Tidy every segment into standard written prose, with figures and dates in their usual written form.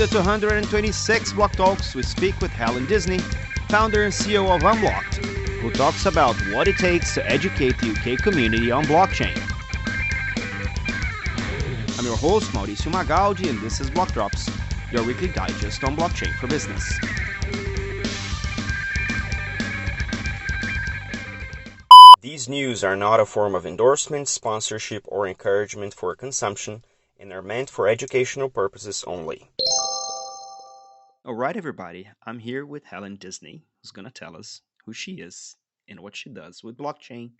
episode 226 Block Talks, we speak with Helen Disney, founder and CEO of Unblocked, who talks about what it takes to educate the UK community on blockchain. I'm your host, Mauricio Magaldi, and this is Block Drops, your weekly digest on blockchain for business. These news are not a form of endorsement, sponsorship, or encouragement for consumption, and are meant for educational purposes only. Alright everybody, I'm here with Helen Disney, who's going to tell us who she is and what she does with blockchain.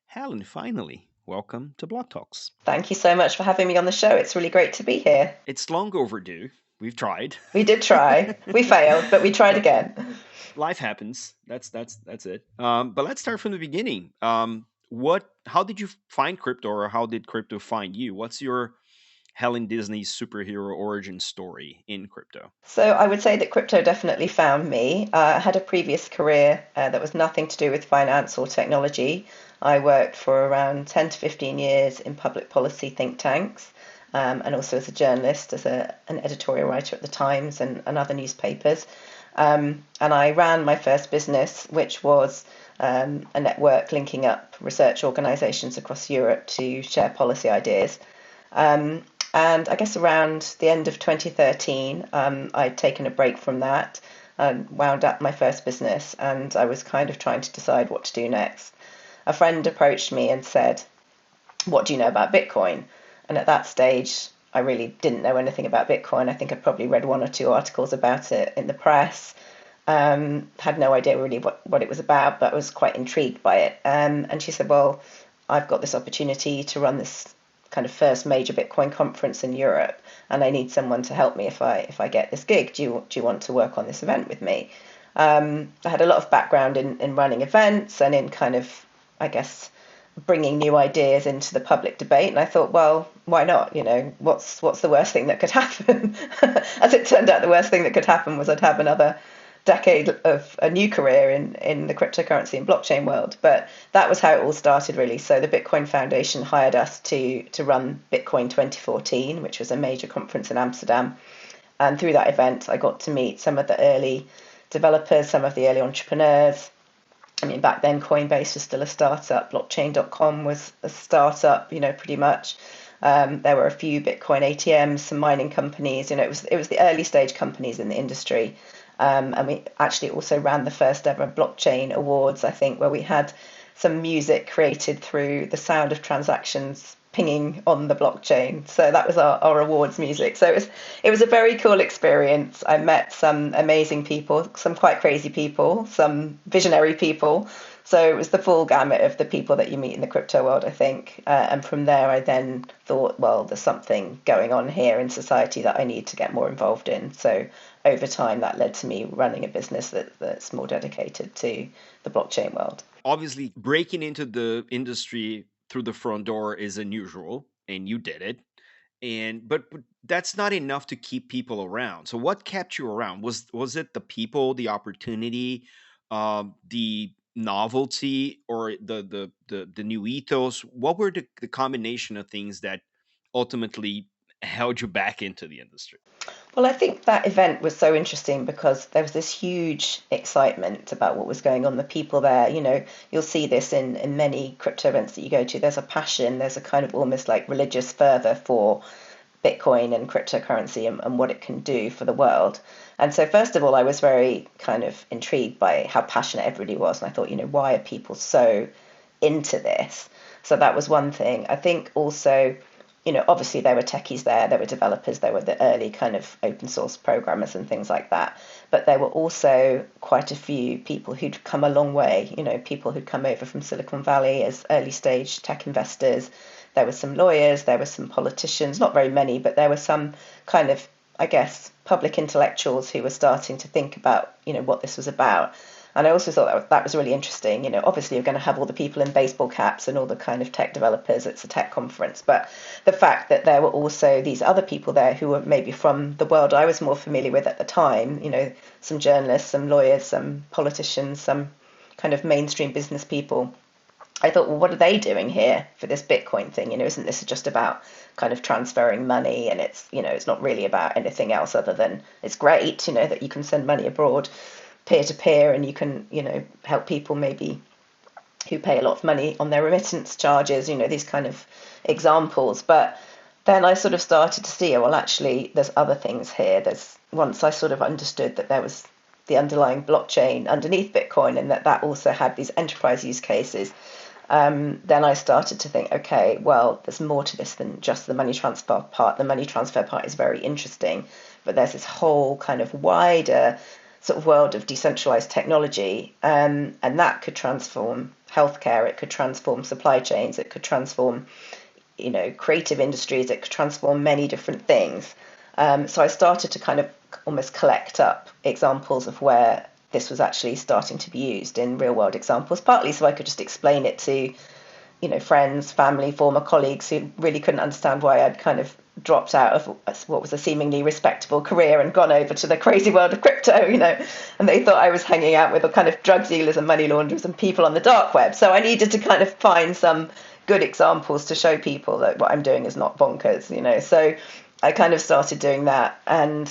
Helen, finally, welcome to Block Talks. Thank you so much for having me on the show. It's really great to be here. It's long overdue. We've tried. We did try. We failed, but we tried again. Life happens. That's it. But let's start from the beginning. How did you find crypto, or how did crypto find you? What's your Helen Disney superhero origin story in crypto? So I would say that crypto definitely found me. I had a previous career that was nothing to do with finance or technology. I worked for around 10 to 15 years in public policy think tanks, and also as a journalist, as an editorial writer at the Times and other newspapers. And I ran my first business, which was a network linking up research organisations across Europe to share policy ideas. And I guess around the end of 2013, I'd taken a break from that and wound up my first business, and I was kind of trying to decide what to do next. A friend approached me and said, "What do you know about Bitcoin?" And at that stage, I really didn't know anything about Bitcoin. I think I'd probably read one or two articles about it in the press. Had no idea really what it was about, but I was quite intrigued by it. And she said, "Well, I've got this opportunity to run this kind of first major Bitcoin conference in Europe, and I need someone to help me if I get this gig. Do you want to work on this event with me?" I had a lot of background in running events and in kind of, I guess, bringing new ideas into the public debate, and I thought, well, why not? What's the worst thing that could happen? As it turned out, the worst thing that could happen was I'd have another decade of a new career in the cryptocurrency and blockchain world. But that was how it all started, really. So the Bitcoin Foundation hired us to run Bitcoin 2014, which was a major conference in Amsterdam. And through that event, I got to meet some of the early developers, some of the early entrepreneurs. I mean, back then, Coinbase was still a startup. Blockchain.com was a startup, pretty much. There were a few Bitcoin ATMs, some mining companies. It was the early stage companies in the industry. And we actually also ran the first ever blockchain awards, I think, where we had some music created through the sound of transactions pinging on the blockchain. So that was our awards music. So it was a very cool experience. I met some amazing people, some quite crazy people, some visionary people. So it was the full gamut of the people that you meet in the crypto world, I think. And from there, I then thought, well, there's something going on here in society that I need to get more involved in. So over time, that led to me running a business that's more dedicated to the blockchain world. Obviously, breaking into the industry through the front door is unusual, and you did it. But that's not enough to keep people around. So what kept you around? Was it the people, the opportunity, the novelty, or the new ethos? What were the combination of things that ultimately held you back into the industry? Well, I think that event was so interesting because there was this huge excitement about what was going on, the people there. You'll see this in many crypto events that you go to. There's a passion, there's a kind of almost like religious fervor for Bitcoin and cryptocurrency and what it can do for the world. And so, first of all, I was very kind of intrigued by how passionate everybody was. And I thought, why are people so into this? So that was one thing. I think also, obviously there were techies there were developers, there were the early kind of open source programmers and things like that. But there were also quite a few people who'd come a long way, people who'd come over from Silicon Valley as early stage tech investors. There were some lawyers, there were some politicians, not very many, but there were some kind of, I guess, public intellectuals who were starting to think about, what this was about. And I also thought that was really interesting. Obviously you're going to have all the people in baseball caps and all the kind of tech developers. It's a tech conference. But the fact that there were also these other people there who were maybe from the world I was more familiar with at the time, some journalists, some lawyers, some politicians, some kind of mainstream business people. I thought, well, what are they doing here for this Bitcoin thing? Isn't this just about kind of transferring money? And it's not really about anything else other than it's great, that you can send money abroad peer to peer and you can, help people maybe who pay a lot of money on their remittance charges, these kind of examples. But then I sort of started to see, oh, well, actually, there's other things here. Once I sort of understood that there was the underlying blockchain underneath Bitcoin and that also had these enterprise use cases, then I started to think, okay, well, there's more to this than just the money transfer part. The money transfer part is very interesting, but there's this whole kind of wider sort of world of decentralized technology, and that could transform healthcare, it could transform supply chains, it could transform, creative industries, it could transform many different things. So I started to kind of almost collect up examples of where this was actually starting to be used in real world examples, partly so I could just explain it to, friends, family, former colleagues who really couldn't understand why I'd kind of dropped out of what was a seemingly respectable career and gone over to the crazy world of crypto, and they thought I was hanging out with the kind of drug dealers and money launderers and people on the dark web. So I needed to kind of find some good examples to show people that what I'm doing is not bonkers. So I kind of started doing that, and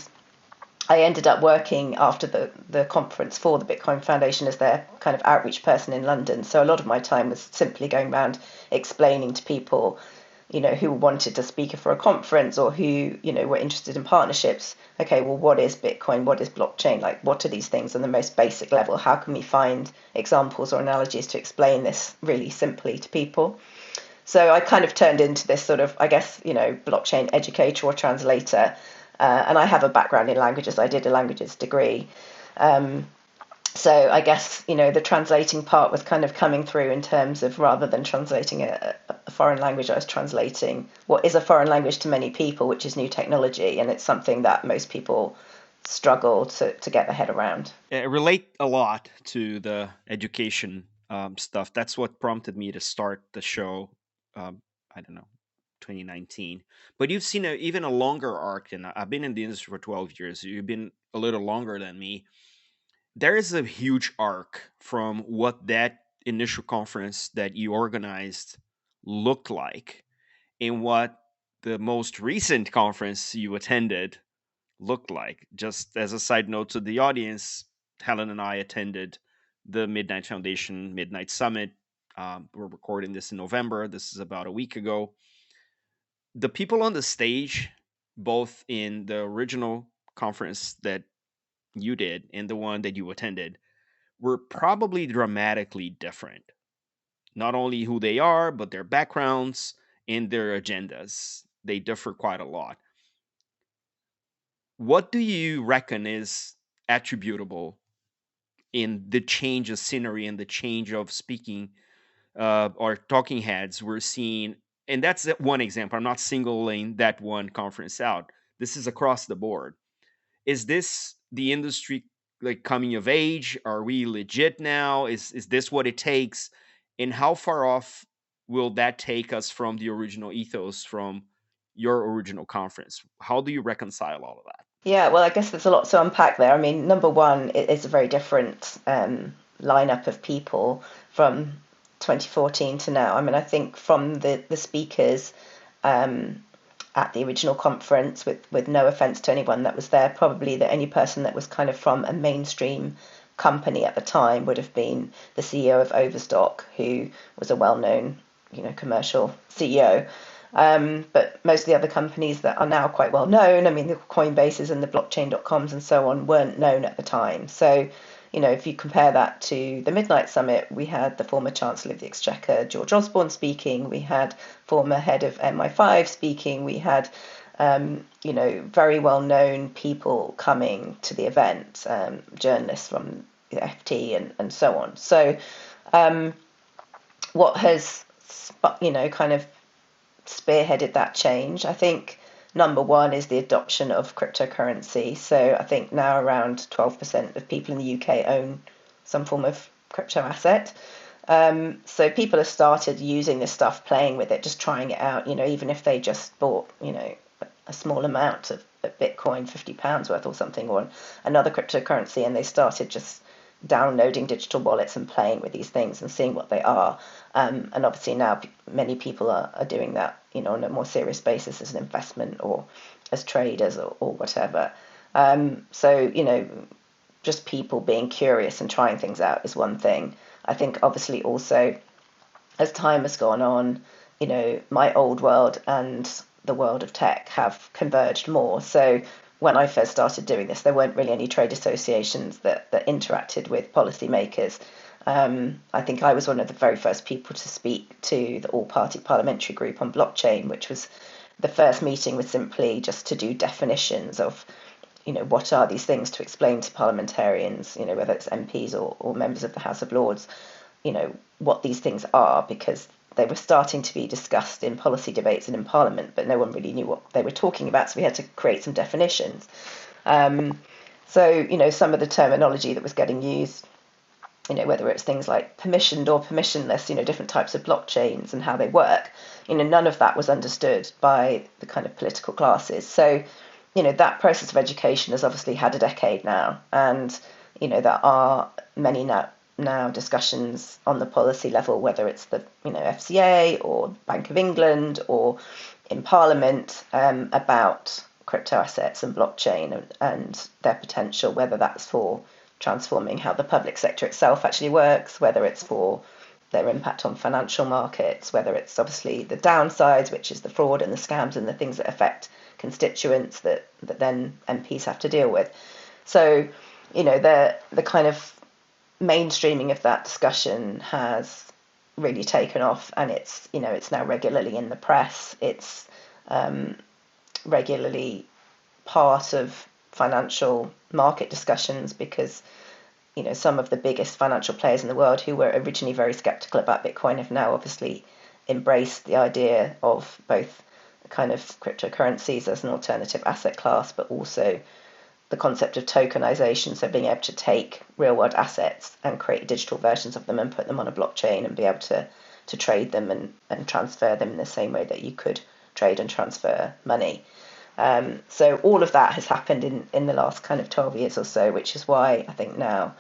I ended up working after the conference for the Bitcoin Foundation as their kind of outreach person in London. So a lot of my time was simply going around explaining to people, who wanted a speaker for a conference or who, were interested in partnerships. Okay, well, what is Bitcoin? What is blockchain? Like, what are these things on the most basic level? How can we find examples or analogies to explain this really simply to people? So I kind of turned into this sort of, I guess, blockchain educator or translator. And I have a background in languages. I did a languages degree. Um, so I guess, the translating part was kind of coming through in terms of rather than translating a foreign language, I was translating what is a foreign language to many people, which is new technology. And it's something that most people struggle to get their head around. I relate a lot to the education stuff. That's what prompted me to start the show. I don't know, 2019. But you've seen even a longer arc, and I've been in the industry for 12 years. You've been a little longer than me. There is a huge arc from what that initial conference that you organized looked like and what the most recent conference you attended looked like. Just as a side note to the audience, Helen and I attended the Midnight Foundation Midnight Summit. We're recording this in November. This is about a week ago. The people on the stage, both in the original conference that you did and the one that you attended, were probably dramatically different. Not only who they are, but their backgrounds and their agendas. They differ quite a lot. What do you reckon is attributable in the change of scenery and the change of speaking or talking heads we're seeing? And that's one example. I'm not singling that one conference out. This is across the board. Is this the industry like coming of age? Are we legit now? Is this what it takes? And how far off will that take us from the original ethos from your original conference? How do you reconcile all of that? Yeah, well, I guess there's a lot to unpack there. I mean, number one, it is a very different lineup of people from 2014 to now. I mean, I think from the speakers um, at the original conference, with no offense to anyone that was there, probably the only person that was kind of from a mainstream company at the time would have been the CEO of Overstock, who was a well-known, commercial CEO. But most of the other companies that are now quite well known, I mean, the Coinbases and the blockchain.coms and so on, weren't known at the time. So, if you compare that to the Midnight Summit, we had the former Chancellor of the Exchequer, George Osborne, speaking. We had former head of MI5 speaking. We had, very well-known people coming to the event, journalists from the FT and so on. So, what has, kind of spearheaded that change? I think number one is the adoption of cryptocurrency. So I think now around 12% of people in the UK own some form of crypto asset. So people have started using this stuff, playing with it, just trying it out, even if they just bought, a small amount of Bitcoin, £50 worth or something, or another cryptocurrency, and they started just, downloading digital wallets and playing with these things and seeing what they are. And obviously now many people are doing that, on a more serious basis as an investment or as traders or whatever. So, just people being curious and trying things out is one thing. I think obviously also as time has gone on, my old world and the world of tech have converged more. So when I first started doing this, there weren't really any trade associations that interacted with policymakers. I think I was one of the very first people to speak to the all-party parliamentary group on blockchain, which was the first meeting was simply just to do definitions of, what are these things to explain to parliamentarians, whether it's MPs or members of the House of Lords, what these things are, because they were starting to be discussed in policy debates and in Parliament, but no one really knew what they were talking about. So we had to create some definitions. So, some of the terminology that was getting used, whether it's things like permissioned or permissionless, different types of blockchains and how they work, none of that was understood by the kind of political classes. So, that process of education has obviously had a decade now. And, there are many now discussions on the policy level, whether it's the FCA or Bank of England or in Parliament, about crypto assets and blockchain and their potential, whether that's for transforming how the public sector itself actually works, whether it's for their impact on financial markets, whether it's obviously the downsides, which is the fraud and the scams and the things that affect constituents that then MPs have to deal with. So, the kind of mainstreaming of that discussion has really taken off, and it's now regularly in the press. It's regularly part of financial market discussions because some of the biggest financial players in the world who were originally very skeptical about Bitcoin have now obviously embraced the idea of both kind of cryptocurrencies as an alternative asset class, but also the concept of tokenization, so being able to take real world assets and create digital versions of them and put them on a blockchain and be able to trade them and transfer them in the same way that you could trade and transfer money. So all of that has happened in the last kind of 12 years or so, which is why I think now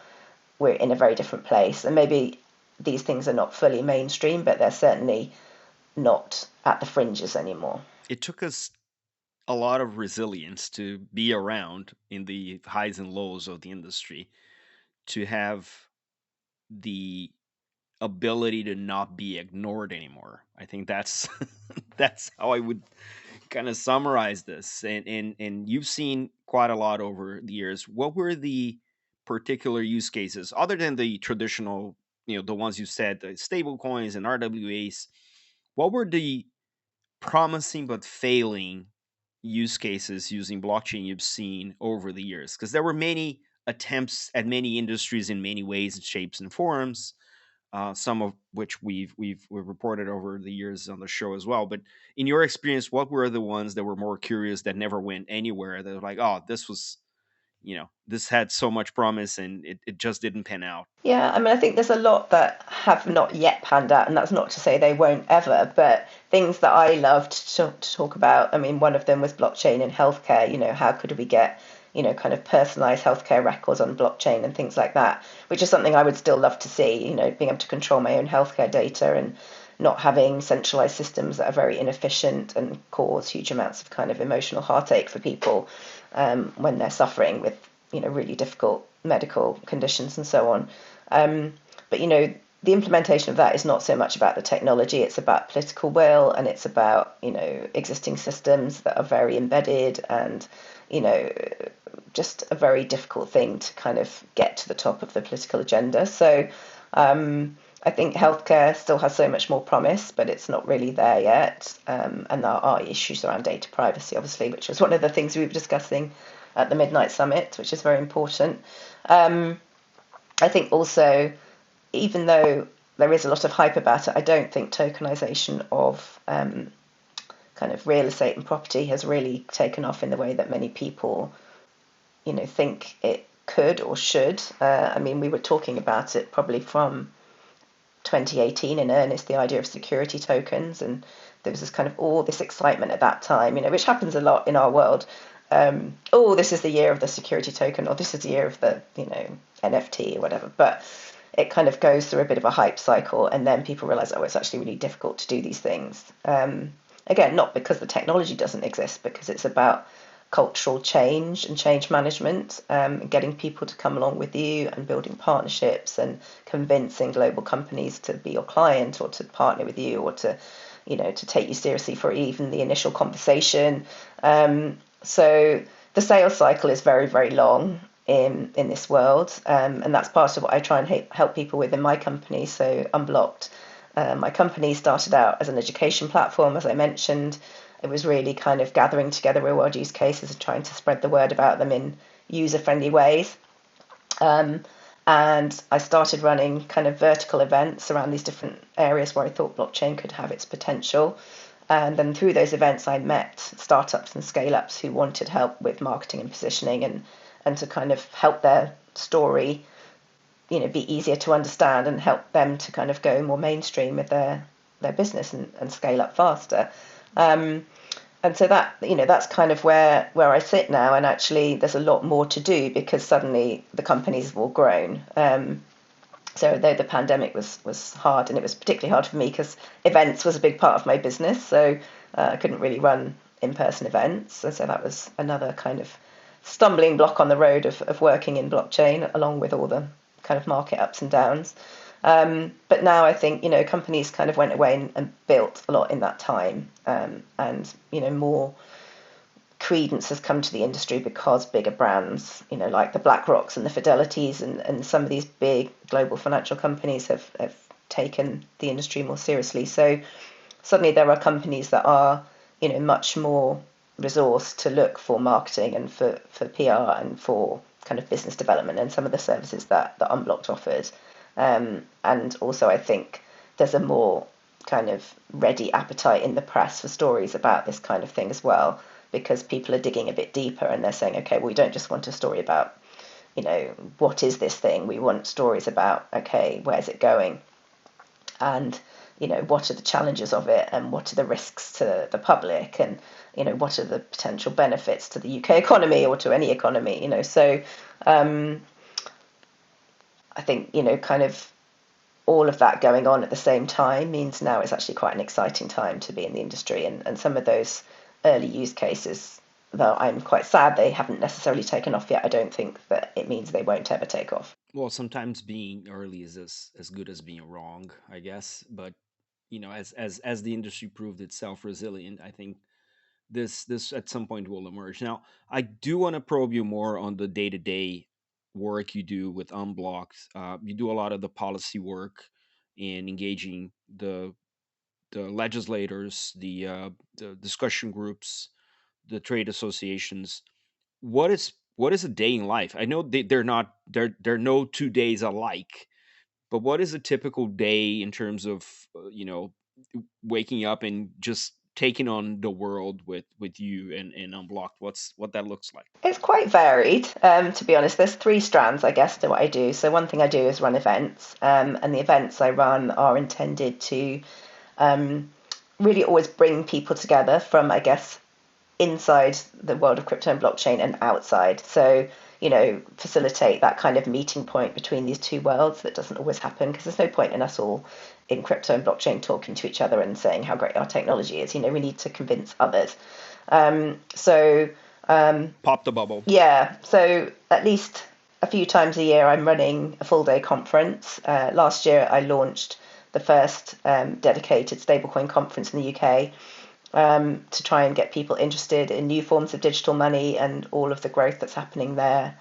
we're in a very different place. And maybe these things are not fully mainstream, but they're certainly not at the fringes anymore. It took us a lot of resilience to be around in the highs and lows of the industry, to have the ability to not be ignored anymore. I think that's that's how I would kind of summarize this. And you've seen quite a lot over the years. What were the particular use cases other than the traditional, the ones you said, the stable coins and RWAs? What were the promising but failing use cases using blockchain you've seen over the years? Because there were many attempts at many industries in many ways and shapes and forms, some of which we've reported over the years on the show as well. But in your experience, what were the ones that were more curious that never went anywhere? That were like, oh, this was, this had so much promise and it just didn't pan out. Yeah, I mean, I think there's a lot that have not yet panned out, and that's not to say they won't ever, but things that I loved to talk about. I mean, one of them was blockchain in healthcare. How could we get, kind of personalized healthcare records on blockchain and things like that, which is something I would still love to see, being able to control my own healthcare data and not having centralized systems that are very inefficient and cause huge amounts of kind of emotional heartache for people when they're suffering with, really difficult medical conditions and so on. But the implementation of that is not so much about the technology, it's about political will, and it's about existing systems that are very embedded and just a very difficult thing to kind of get to the top of the political agenda. So I think healthcare still has so much more promise, but it's not really there yet. And there are issues around data privacy, obviously, which was one of the things we were discussing at the Midnight Summit, which is very important. I think also, even though there is a lot of hype about it, I don't think tokenization of kind of real estate and property has really taken off in the way that many people, think it could or should. I mean, we were talking about it probably from 2018 in earnest, the idea of security tokens, and there was this kind of all this excitement at that time, which happens a lot in our world oh, this is the year of the security token, or this is the year of the, NFT or whatever. But it kind of goes through a bit of a hype cycle, and then people realize, oh, it's actually really difficult to do these things. Again, not because the technology doesn't exist, because it's about cultural change and change management, getting people to come along with you and building partnerships and convincing global companies to be your client or to partner with you or to take you seriously for even the initial conversation. So the sales cycle is very, very long in this world, and that's part of what I try and help people with in my company. So Unblocked, my company started out as an education platform, as I mentioned. It was really kind of gathering together real world use cases and trying to spread the word about them in user friendly ways. And I started running kind of vertical events around these different areas where I thought blockchain could have its potential. And then through those events, I met startups and scale ups who wanted help with marketing and positioning and to kind of help their story, be easier to understand and help them to kind of go more mainstream with their business and scale up faster. And so that's kind of where I sit now. And actually, there's a lot more to do because suddenly the companies have all grown. So though the pandemic was hard, and it was particularly hard for me because events was a big part of my business, so I couldn't really run in-person events. And so that was another kind of stumbling block on the road of working in blockchain, along with all the kind of market ups and downs. But now I think, companies kind of went away and built a lot in that time. And, more credence has come to the industry because bigger brands, like the BlackRocks and the Fidelities and some of these big global financial companies have taken the industry more seriously. So suddenly there are companies that are, much more resourced to look for marketing and for PR and for kind of business development and some of the services that Unblocked offers. And also I think there's a more kind of ready appetite in the press for stories about this kind of thing as well, because people are digging a bit deeper and they're saying, okay, well, we don't just want a story about, what is this thing? We want stories about, okay, where's it going? And, what are the challenges of it and what are the risks to the public and, what are the potential benefits to the UK economy or to any economy, So I think, kind of all of that going on at the same time means now it's actually quite an exciting time to be in the industry. And some of those early use cases, though I'm quite sad they haven't necessarily taken off yet, I don't think that it means they won't ever take off. Well, sometimes being early is as good as being wrong, I guess. But as the industry proved itself resilient, I think this at some point will emerge. Now, I do want to probe you more on the day to day work you do with Unblocked. You do a lot of the policy work in engaging the legislators, the discussion groups, the trade associations. What is a day in life? I know they're no 2 days alike, but what is a typical day in terms of waking up and just taking on the world with you and Unblocked? What that looks like? It's quite varied, to be honest. There's three strands, I guess, to what I do. So one thing I do is run events, and the events I run are intended to really always bring people together from, I guess, inside the world of crypto and blockchain and outside. So, facilitate that kind of meeting point between these two worlds that doesn't always happen because there's no point in us all in crypto and blockchain talking to each other and saying how great our technology is. We need to convince others. So, Pop the bubble. yeah, so at least a few times a year I'm running a full day conference. Last year I launched the first dedicated stablecoin conference in the UK, to try and get people interested in new forms of digital money and all of the growth that's happening there,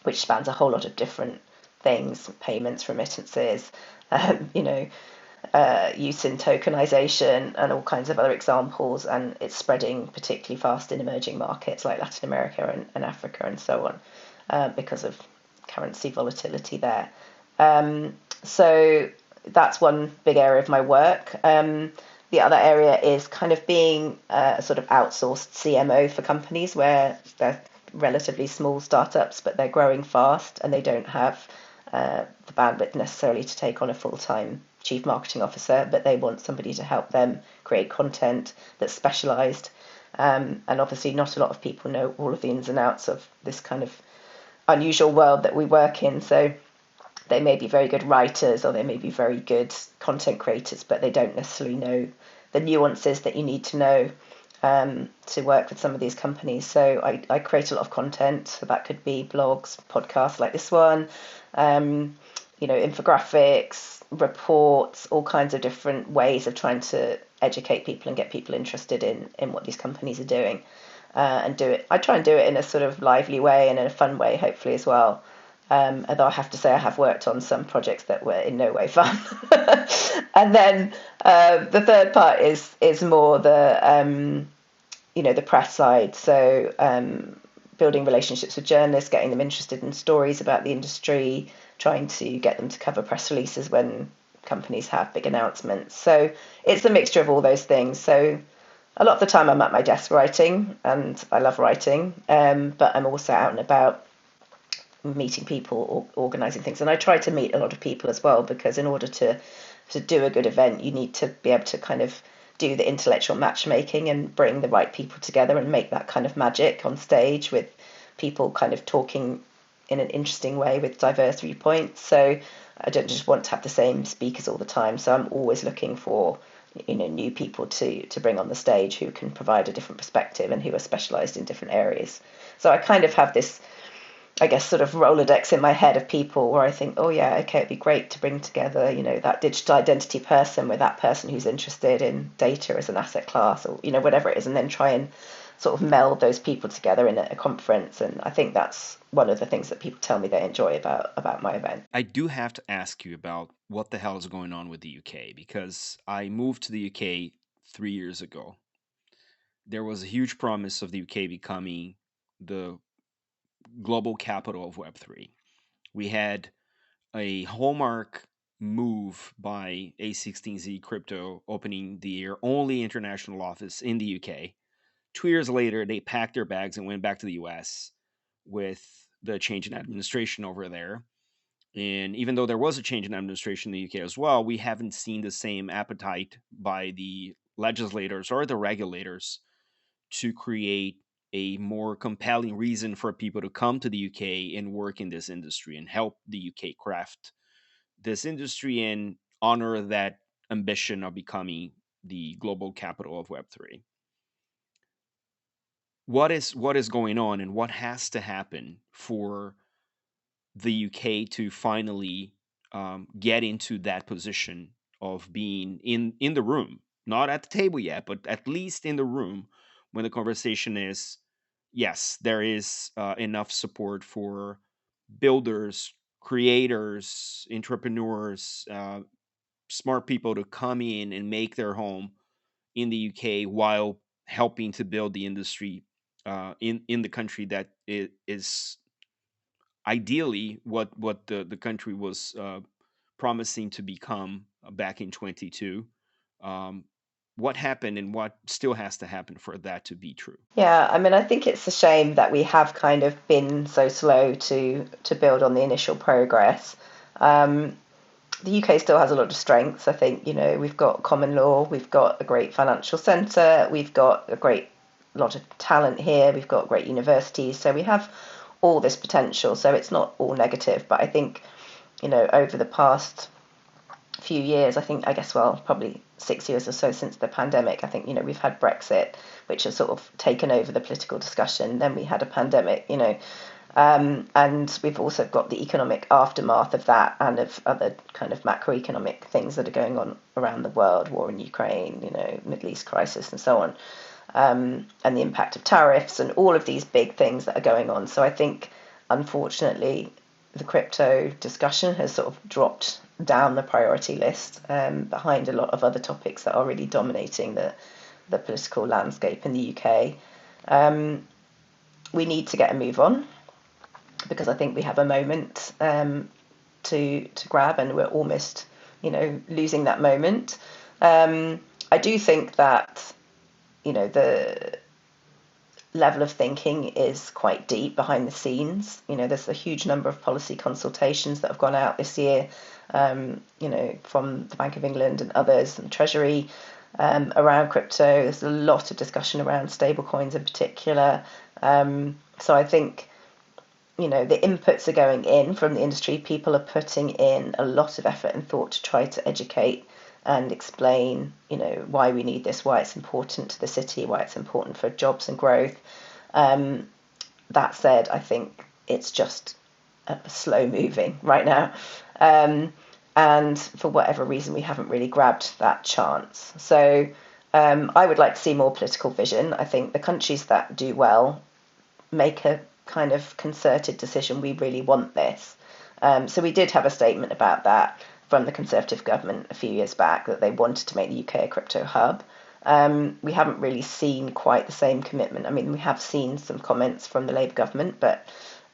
which spans a whole lot of different things: payments, remittances, um, you know, use in tokenization, and all kinds of other examples. And it's spreading particularly fast in emerging markets like Latin America and Africa and so on, because of currency volatility there. So that's one big area of my work. The other area is kind of being a sort of outsourced CMO for companies where they're relatively small startups, but they're growing fast and they don't have the bandwidth necessarily to take on a full-time chief marketing officer, but they want somebody to help them create content that's specialized And obviously, not a lot of people know all of the ins and outs of this kind of unusual world that we work in. So they may be very good writers or they may be very good content creators, but they don't necessarily know the nuances that you need to know to work with some of these companies. So I create a lot of content. So that could be blogs, podcasts like this one, infographics, reports, all kinds of different ways of trying to educate people and get people interested in what these companies are doing. And do it. I try and do it in a sort of lively way and in a fun way, hopefully as well. Although I have to say I have worked on some projects that were in no way fun. And then the third part is more the press side. So building relationships with journalists, getting them interested in stories about the industry, trying to get them to cover press releases when companies have big announcements. So it's a mixture of all those things. So a lot of the time I'm at my desk writing, and I love writing, but I'm also out and about meeting people or organising things. And I try to meet a lot of people as well, because in order to do a good event, you need to be able to kind of do the intellectual matchmaking and bring the right people together and make that kind of magic on stage with people kind of talking in an interesting way with diverse viewpoints. So I don't just want to have the same speakers all the time. So I'm always looking for new people to bring on the stage who can provide a different perspective and who are specialised in different areas. So I kind of have this, I guess, sort of Rolodex in my head of people where I think, oh yeah, okay, it'd be great to bring together, that digital identity person with that person who's interested in data as an asset class, or whatever it is, and then try and sort of meld those people together in a conference. And I think that's one of the things that people tell me they enjoy about my event. I do have to ask you about what the hell is going on with the UK, because I moved to the UK 3 years ago. There was a huge promise of the UK becoming the global capital of Web3. We had a hallmark move by A16Z Crypto opening their only international office in the UK. 2 years later, they packed their bags and went back to the US with the change in administration over there. And even though there was a change in administration in the UK as well, we haven't seen the same appetite by the legislators or the regulators to create a more compelling reason for people to come to the UK and work in this industry and help the UK craft this industry and honor that ambition of becoming the global capital of Web3. What is going on, and what has to happen for the UK to finally get into that position of being in the room, not at the table yet, but at least in the room when the conversation is, yes, there is enough support for builders, creators, entrepreneurs, smart people to come in and make their home in the UK while helping to build the industry in the country that is ideally what the country was promising to become back in 22. Um, what happened and what still has to happen for that to be true? Yeah, I mean, I think it's a shame that we have kind of been so slow to build on the initial progress. Um, the UK still has a lot of strengths. I think, we've got common law, we've got a great financial centre, we've got a great lot of talent here, we've got great universities. So we have all this potential. So it's not all negative. But I think, over the past few years, I guess, well, probably 6 years or so since the pandemic, I think, we've had Brexit, which has sort of taken over the political discussion. Then we had a pandemic, and we've also got the economic aftermath of that and of other kind of macroeconomic things that are going on around the world, war in Ukraine, Middle East crisis and so on, and the impact of tariffs and all of these big things that are going on. So I think, unfortunately, the crypto discussion has sort of dropped down the priority list behind a lot of other topics that are really dominating the political landscape in the UK. We need to get a move on, because I think we have a moment to grab, and we're almost, losing that moment. I do think that, the level of thinking is quite deep behind the scenes. There's a huge number of policy consultations that have gone out this year, from the Bank of England and others and Treasury. around crypto. There's a lot of discussion around stablecoins in particular. So I think, the inputs are going in from the industry. People are putting in a lot of effort and thought to try to educate and explain, why we need this, why it's important to the city, why it's important for jobs and growth. That said, I think it's just slow moving right now. And for whatever reason, we haven't really grabbed that chance. So I would like to see more political vision. I think the countries that do well make a kind of concerted decision. We really want this. So we did have a statement about that from the Conservative government a few years back, that they wanted to make the UK a crypto hub. We haven't really seen quite the same commitment. I mean, we have seen some comments from the Labour government, but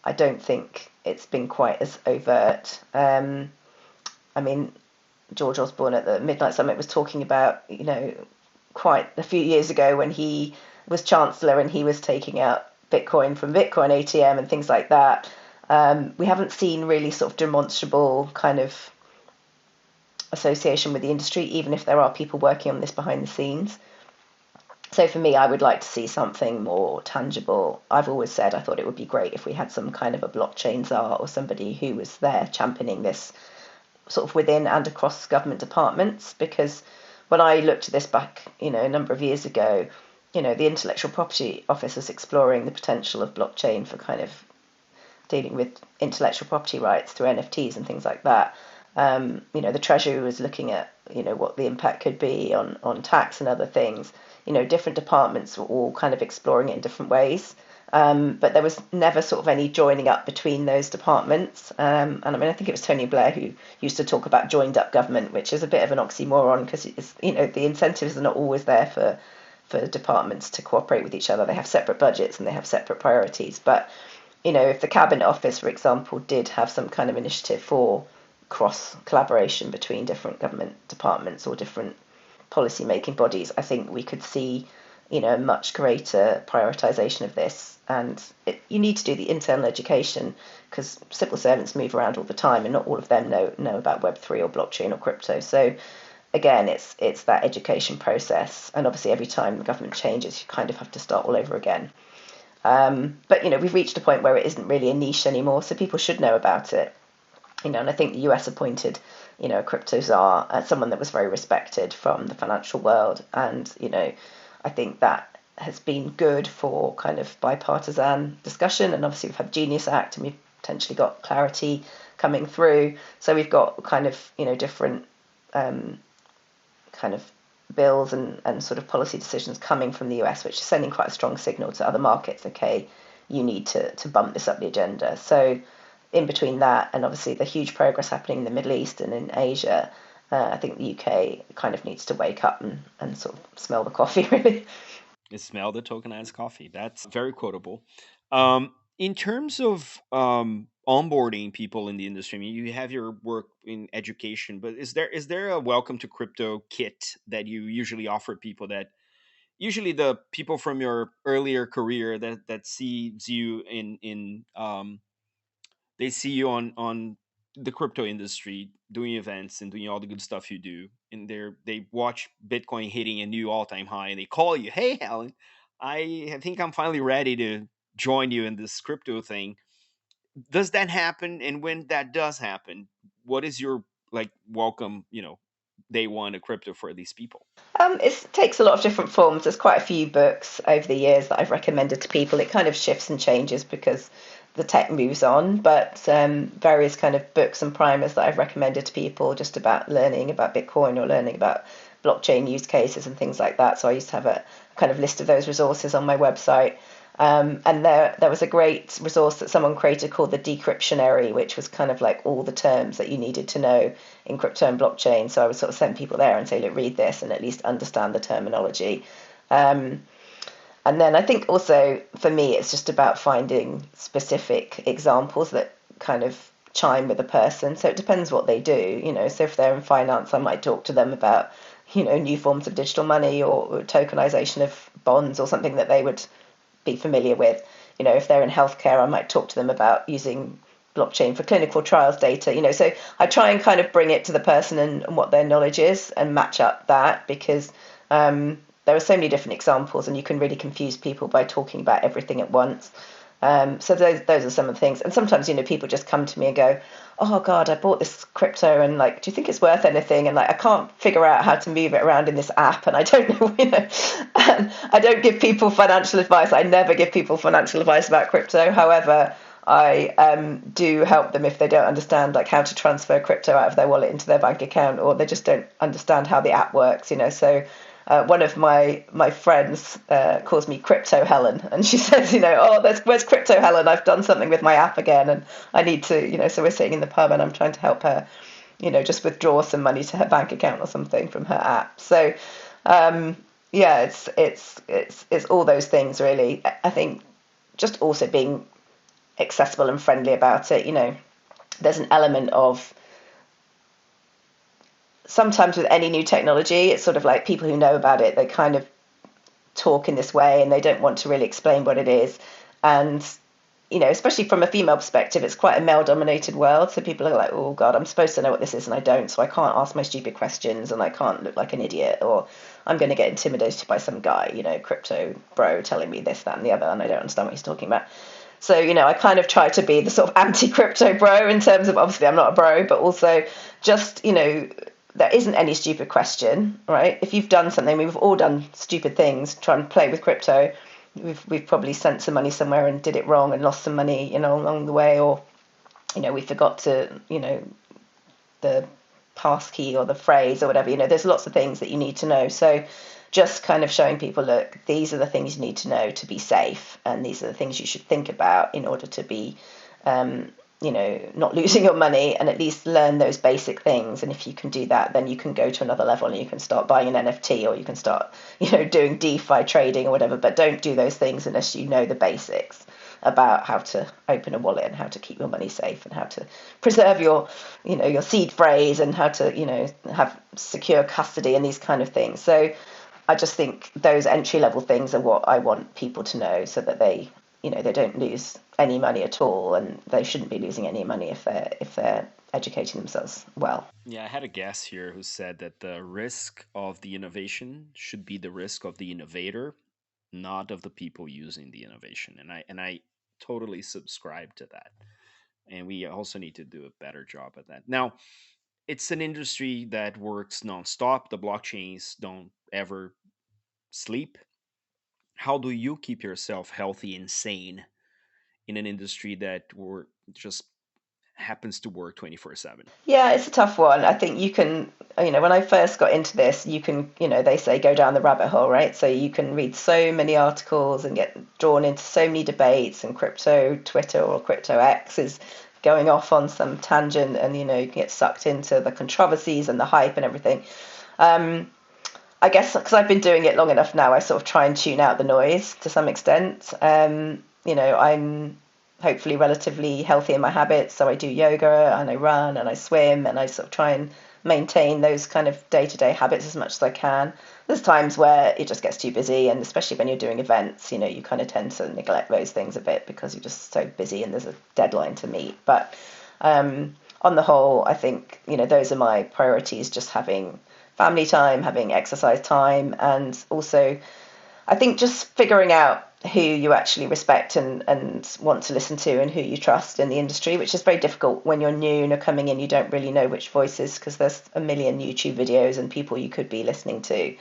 I don't think it's been quite as overt. I mean, George Osborne at the Midnight Summit was talking about, quite a few years ago when he was Chancellor and he was taking out Bitcoin from Bitcoin ATM and things like that. We haven't seen really sort of demonstrable kind of association with the industry, even if there are people working on this behind the scenes. So for me, I would like to see something more tangible. I've always said I thought it would be great if we had some kind of a blockchain czar or somebody who was there championing this sort of within and across government departments, because when I looked at this back, a number of years ago, the Intellectual Property Office was exploring the potential of blockchain for kind of dealing with intellectual property rights through NFTs and things like that. The Treasury was looking at, what the impact could be on tax and other things. Different departments were all kind of exploring it in different ways. But there was never sort of any joining up between those departments. And I mean, I think it was Tony Blair who used to talk about joined up government, which is a bit of an oxymoron because the incentives are not always there for departments to cooperate with each other. They have separate budgets and they have separate priorities. But if the Cabinet Office, for example, did have some kind of initiative for cross collaboration between different government departments or different policy making bodies, I think we could see a much greater prioritization of this. And you need to do the internal education because civil servants move around all the time and not all of them know about Web3 or blockchain or crypto. So again, it's that education process. And obviously every time the government changes, you kind of have to start all over again. But we've reached a point where it isn't really a niche anymore, so people should know about it. And I think the US appointed, a crypto czar as someone that was very respected from the financial world. And, I think that has been good for kind of bipartisan discussion. And obviously we've had Genius Act and we've potentially got clarity coming through. So we've got kind of, different kind of bills and sort of policy decisions coming from the US, which is sending quite a strong signal to other markets. Okay, you need to bump this up the agenda. So in between that and obviously the huge progress happening in the Middle East and in Asia, I think the UK kind of needs to wake up and sort of smell the coffee, really. Smell the tokenized coffee. That's very quotable. In terms of onboarding people in the industry, I mean, you have your work in education, but is there a welcome to crypto kit that you usually offer people, that usually the people from your earlier career that sees you in they see you on the crypto industry doing events and doing all the good stuff you do, and they watch Bitcoin hitting a new all-time high and they call you, hey Helen, I think I'm finally ready to join you in this crypto thing. Does that happen? And when that does happen, what is your like welcome, day one to crypto for these people? It takes a lot of different forms. There's quite a few books over the years that I've recommended to people. It kind of shifts and changes because the tech moves on, but various kind of books and primers that I've recommended to people just about learning about Bitcoin or learning about blockchain use cases and things like that. So I used to have a kind of list of those resources on my website. And there was a great resource that someone created called the Decryptionary, which was kind of like all the terms that you needed to know in crypto and blockchain. So I would sort of send people there and say, look, read this and at least understand the terminology. And then I think also for me, it's just about finding specific examples that kind of chime with a person. So it depends what they do. So if they're in finance, I might talk to them about, new forms of digital money or tokenization of bonds or something that they would be familiar with. If they're in healthcare, I might talk to them about using blockchain for clinical trials data, so I try and kind of bring it to the person and what their knowledge is and match up that, because there are so many different examples and you can really confuse people by talking about everything at once. So those are some of the things. And sometimes, people just come to me and go, oh God, I bought this crypto and like, do you think it's worth anything? And like, I can't figure out how to move it around in this app. And I don't know, I don't give people financial advice. I never give people financial advice about crypto. However, I do help them if they don't understand like how to transfer crypto out of their wallet into their bank account, or they just don't understand how the app works, So one of my friends calls me Crypto Helen, and she says, oh, where's Crypto Helen? I've done something with my app again, and I need to, so we're sitting in the pub, and I'm trying to help her, just withdraw some money to her bank account or something from her app. So, yeah, it's all those things really. I think just also being accessible and friendly about it. There's an element of, sometimes with any new technology, it's sort of like people who know about it, they kind of talk in this way and they don't want to really explain what it is. And, especially from a female perspective, it's quite a male dominated world. So people are like, oh God, I'm supposed to know what this is and I don't. So I can't ask my stupid questions and I can't look like an idiot, or I'm going to get intimidated by some guy, crypto bro telling me this, that and the other, and I don't understand what he's talking about. So, I kind of try to be the sort of anti-crypto bro in terms of, obviously I'm not a bro, but also just, there isn't any stupid question, right? If you've done something, we've all done stupid things, try and play with crypto. We've probably sent some money somewhere and did it wrong and lost some money, along the way, or, we forgot to, the pass key or the phrase or whatever, there's lots of things that you need to know. So just kind of showing people, look, these are the things you need to know to be safe, and these are the things you should think about in order to be, not losing your money, and at least learn those basic things. And if you can do that, then you can go to another level and you can start buying an NFT, or you can start, doing DeFi trading or whatever. But don't do those things unless you know the basics about how to open a wallet and how to keep your money safe and how to preserve your, your seed phrase, and how to, have secure custody and these kind of things. So I just think those entry level things are what I want people to know, so that they, they don't lose any money at all, and they shouldn't be losing any money if they're educating themselves well. Yeah, I had a guest here who said that the risk of the innovation should be the risk of the innovator, not of the people using the innovation. And I totally subscribe to that. And we also need to do a better job at that. Now, it's an industry that works nonstop. The blockchains don't ever sleep. How do you keep yourself healthy and sane in an industry that just happens to work 24/7? Yeah, it's a tough one. I think you can, when I first got into this, you can, they say go down the rabbit hole, right? So you can read so many articles and get drawn into so many debates, and crypto Twitter or crypto X is going off on some tangent, and, you can get sucked into the controversies and the hype and everything. I guess because I've been doing it long enough now, I sort of try and tune out the noise to some extent. I'm hopefully relatively healthy in my habits, so I do yoga and I run and I swim, and I sort of try and maintain those kind of day-to-day habits as much as I can. There's times where it just gets too busy, and especially when you're doing events, you kind of tend to neglect those things a bit because you're just so busy and there's a deadline to meet. But on the whole, I think, those are my priorities, just having family time, having exercise time, and also I think just figuring out who you actually respect and want to listen to, and who you trust in the industry, which is very difficult when you're new and you're coming in, you don't really know which voices, because there's a million YouTube videos and people you could be listening to.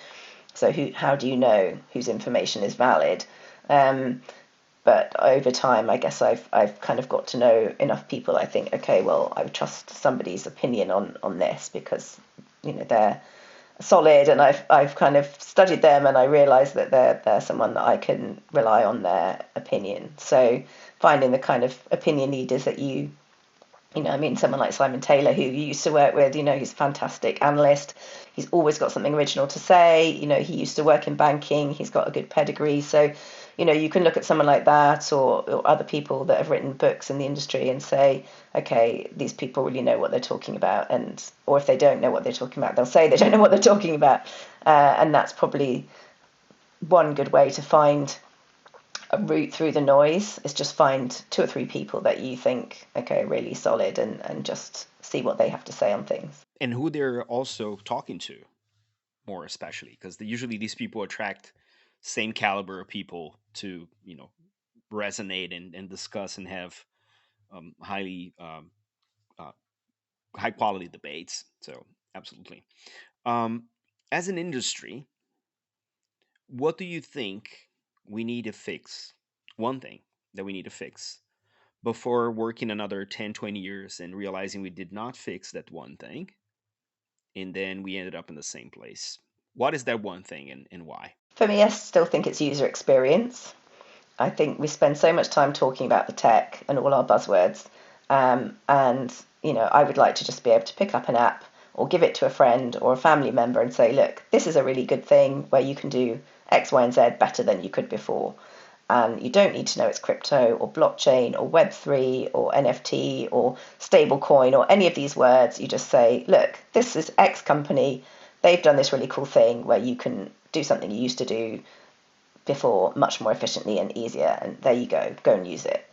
So how do you know whose information is valid? But over time, I guess I've kind of got to know enough people. I think, okay, well, I would trust somebody's opinion on this because, they're solid, and I've kind of studied them, and I realise that they're someone that I can rely on their opinion. So finding the kind of opinion leaders that someone like Simon Taylor, who you used to work with, he's a fantastic analyst. He's always got something original to say. He used to work in banking. He's got a good pedigree. So, you can look at someone like that, or other people that have written books in the industry and say, okay, these people really know what they're talking about. Or if they don't know what they're talking about, they'll say they don't know what they're talking about. And that's probably one good way to find a route through the noise is just find two or three people that you think, okay, are really solid, and just see what they have to say on things. And who they're also talking to, more especially, because usually these people attract same caliber of people to, resonate and discuss and have highly uh, high quality debates. So absolutely. Um, as an industry, what do you think we need to fix? One thing that we need to fix before working another 10, 20 years and realizing we did not fix that one thing, and then we ended up in the same place. What is that one thing, and why? For me, I still think it's user experience. I think we spend so much time talking about the tech and all our buzzwords. And, I would like to just be able to pick up an app or give it to a friend or a family member and say, look, this is a really good thing where you can do X, Y, and Z better than you could before. And you don't need to know it's crypto or blockchain or Web3 or NFT or stablecoin or any of these words. You just say, look, this is X company. They've done this really cool thing where you can do something you used to do before much more efficiently and easier. And there you go and use it.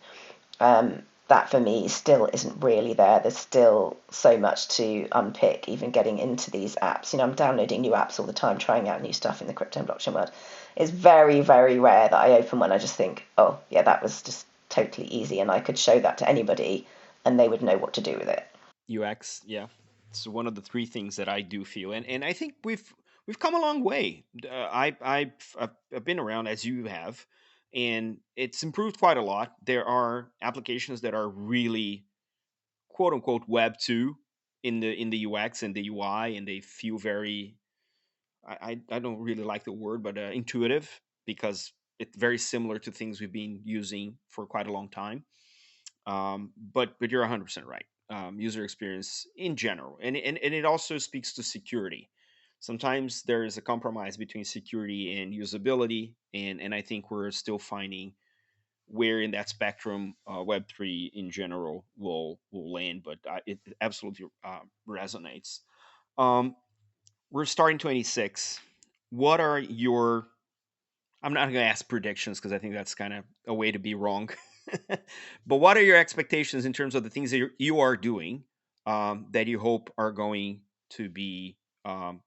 That for me still isn't really there. There's still so much to unpick, even getting into these apps. I'm downloading new apps all the time, trying out new stuff in the crypto and blockchain world. It's very, very rare that I open one. I just think, oh, yeah, that was just totally easy. And I could show that to anybody and they would know what to do with it. UX, yeah, it's one of the three things that I do feel, and I think we've come a long way. I've been around as you have, and it's improved quite a lot. There are applications that are really quote unquote Web 2 in the UX and the UI, and they feel very, I don't really like the word, but intuitive, because it's very similar to things we've been using for quite a long time. But you're 100% right. User experience in general, and it also speaks to security. Sometimes there is a compromise between security and usability, and I think we're still finding where in that spectrum Web 3 in general will land. But it absolutely resonates. Um, we're starting 26. What are your, I'm not going to ask predictions because I think that's kind of a way to be wrong. But what are your expectations in terms of the things that you are doing, that you hope are going to be um,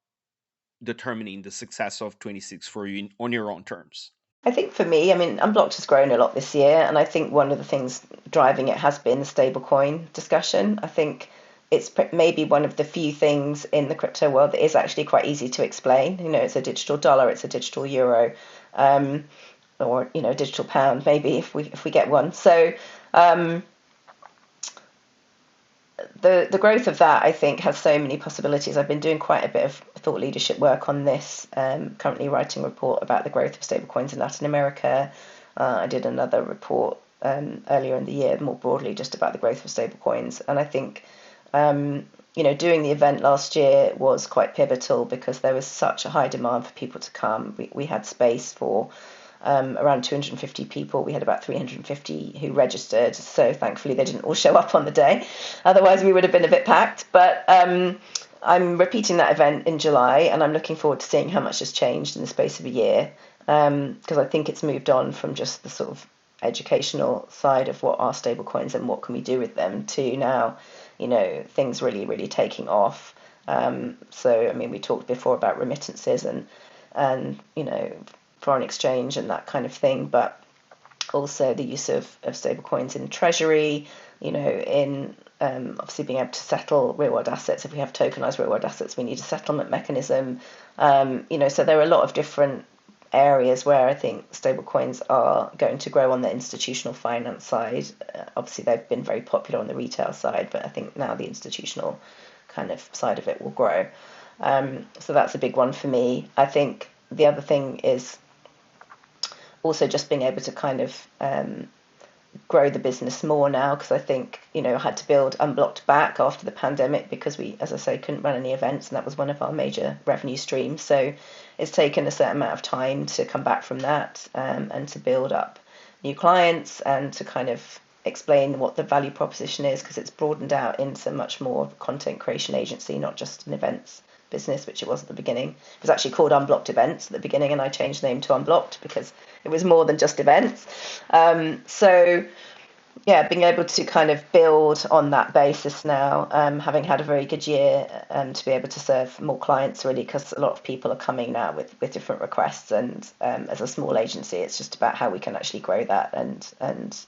determining the success of 26 for you on your own terms? I think for me, Unblocked has grown a lot this year, and I think one of the things driving it has been the stablecoin discussion. I think it's maybe one of the few things in the crypto world that is actually quite easy to explain. It's a digital dollar, it's a digital euro, um, or a digital pound, maybe if we get one. So the growth of that, I think, has so many possibilities. I've been doing quite a bit of thought leadership work on this. Currently writing a report about the growth of stablecoins in Latin America. I did another report earlier in the year, more broadly, just about the growth of stablecoins. And I think, doing the event last year was quite pivotal because there was such a high demand for people to come. We had space for around 250 people. We had about 350 who registered, so thankfully they didn't all show up on the day. Otherwise, we would have been a bit packed. But I'm repeating that event in July, and I'm looking forward to seeing how much has changed in the space of a year, because I think it's moved on from just the sort of educational side of what are stablecoins and what can we do with them to now, things really, really taking off. So, we talked before about remittances and foreign exchange and that kind of thing, but also the use of stablecoins in treasury, in obviously being able to settle real world assets. If we have tokenized real world assets, we need a settlement mechanism. So there are a lot of different areas where I think stablecoins are going to grow on the institutional finance side. Obviously, they've been very popular on the retail side, but I think now the institutional kind of side of it will grow. So that's a big one for me. I think the other thing is also just being able to kind of grow the business more now, because I think, I had to build Unblocked back after the pandemic because we, as I say, couldn't run any events, and that was one of our major revenue streams. So it's taken a certain amount of time to come back from that, and to build up new clients and to kind of explain what the value proposition is, because it's broadened out into much more of a content creation agency, not just an events business, which it was at the beginning. It was actually called Unblocked Events at the beginning, and I changed the name to Unblocked because it was more than just events. So yeah, being able to kind of build on that basis now, having had a very good year, to be able to serve more clients, really, because a lot of people are coming now with different requests, and as a small agency, it's just about how we can actually grow that and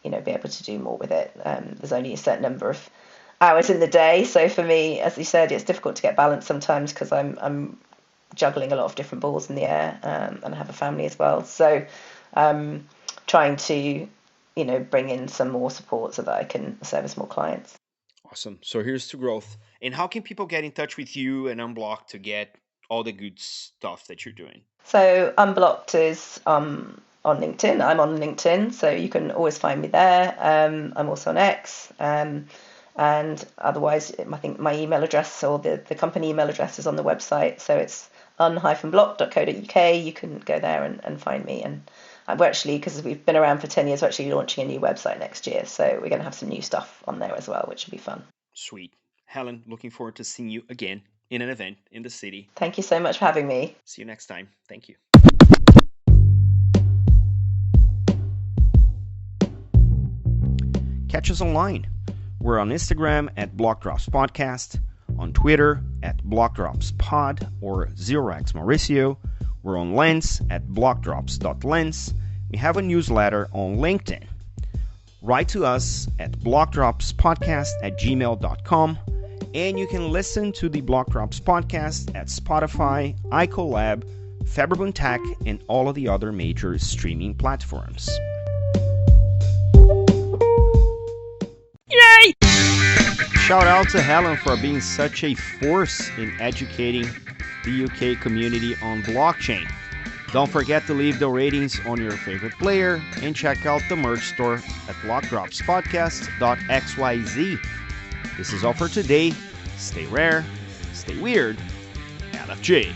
be able to do more with it. There's only a certain number of hours in the day, so for me, as you said, it's difficult to get balance sometimes because I'm juggling a lot of different balls in the air, and I have a family as well. So trying to bring in some more support so that I can service more clients. Awesome. So here's to growth. And how can people get in touch with you and Unblocked to get all the good stuff that you're doing? So Unblocked is on LinkedIn. I'm on LinkedIn, so you can always find me there. I'm also on X. And otherwise, I think my email address or the company email address is on the website. So it's un-blocked.co.uk. You can go there and find me. And we're actually, because we've been around for 10 years, we're actually launching a new website next year. So we're going to have some new stuff on there as well, which will be fun. Sweet. Helen, looking forward to seeing you again in an event in the city. Thank you so much for having me. See you next time. Thank you. Catch us online. We're on Instagram at BlockDropsPodcast, on Twitter at BlockDropsPod or Xerox Mauricio. We're on Lens at blockdrops.lens. We have a newsletter on LinkedIn. Write to us at blockdropspodcast@gmail.com, and you can listen to the BlockDrops podcast at Spotify, iColab, Faberbun Tech, and all of the other major streaming platforms. Yay! Shout out to Helen for being such a force in educating the UK community on blockchain. Don't forget to leave the ratings on your favorite player and check out the merch store at blockdropspodcast.xyz. This is all for today. Stay rare, stay weird, LFG.